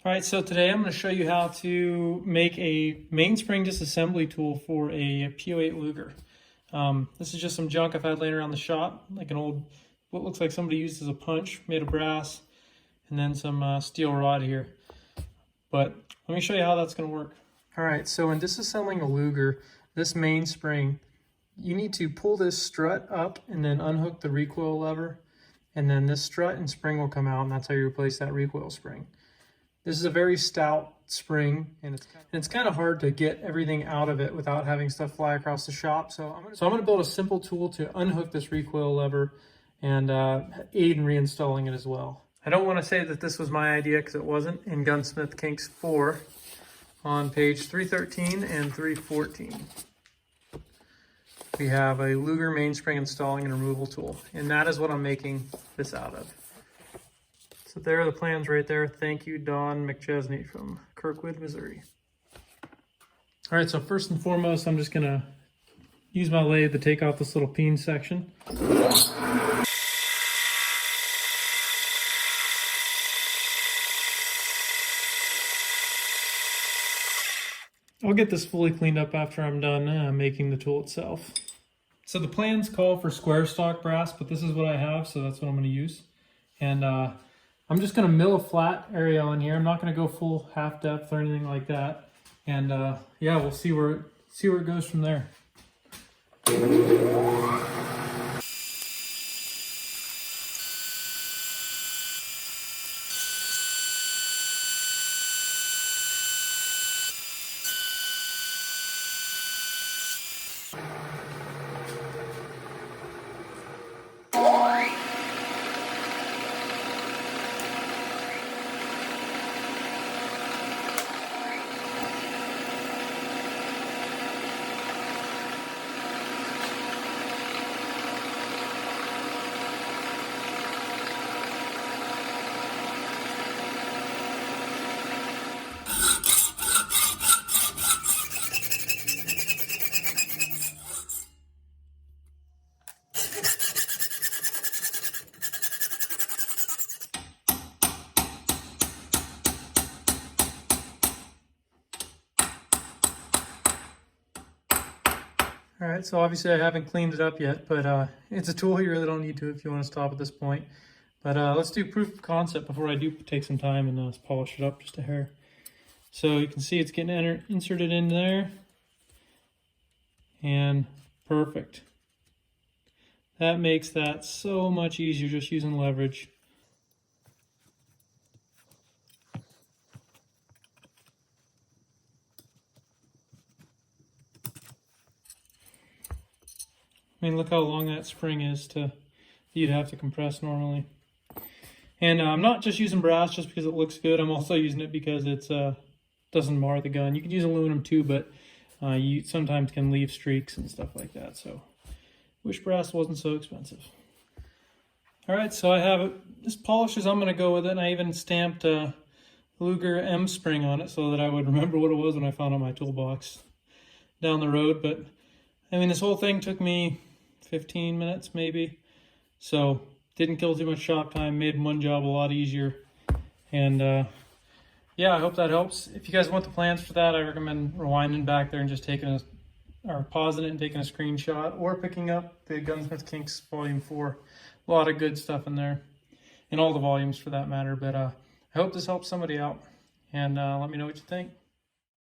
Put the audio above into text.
All right, so today I'm going to show you how to make a mainspring disassembly tool for a P08 Luger. This is just some junk I've had laying around the shop, like an old, what looks like somebody used as a punch, made of brass, and then some steel rod here. But let me show you how that's going to work. All right, so in disassembling a Luger, this mainspring, you need to pull this strut up and then unhook the recoil lever, and then this strut and spring will come out, and that's how you replace that recoil spring. This is a very stout spring, and it's kind of hard to get everything out of it without having stuff fly across the shop. So I'm going to build a simple tool to unhook this recoil lever and aid in reinstalling it as well. I don't want to say that this was my idea because it wasn't. In Gunsmith Kinks 4 on page 313 and 314. We have a Luger mainspring installing and removal tool, and that is what I'm making this out of. So there are the plans right there. Thank you, Don McChesney from Kirkwood, Missouri. All right, so first and foremost, I'm just gonna use my lathe to take off this little peen section. I'll get this fully cleaned up after I'm done making the tool itself. So the plans call for square stock brass, but this is what I have, so that's what I'm gonna use. And I'm just going to mill a flat area on here. I'm not going to go full half depth or anything like that. And yeah, we'll see where it goes from there. All right, so obviously I haven't cleaned it up yet, but it's a tool you really don't need to if you want to stop at this point. But let's do proof of concept before I do take some time and polish it up just a hair. So you can see it's getting inserted in there. And perfect. That makes that so much easier just using leverage. I mean, look how long that spring is you'd have to compress normally. And I'm not just using brass just because it looks good. I'm also using it because it doesn't mar the gun. You can use aluminum too, but you sometimes can leave streaks and stuff like that. So wish brass wasn't so expensive. All right, so I have it. This polish as I'm going to go with it. And I even stamped a Luger M spring on it so that I would remember what it was when I found it in my toolbox down the road. But I mean, this whole thing took me 15 minutes maybe, so didn't kill too much shop time, made one job a lot easier. And yeah, I hope that helps. If you guys want the plans for that, I recommend rewinding back there and just pausing it and taking a screenshot, or picking up the Gunsmith Kinks Volume 4. A lot of good stuff in there, in all the volumes for that matter. But I hope this helps somebody out, and let me know what you think.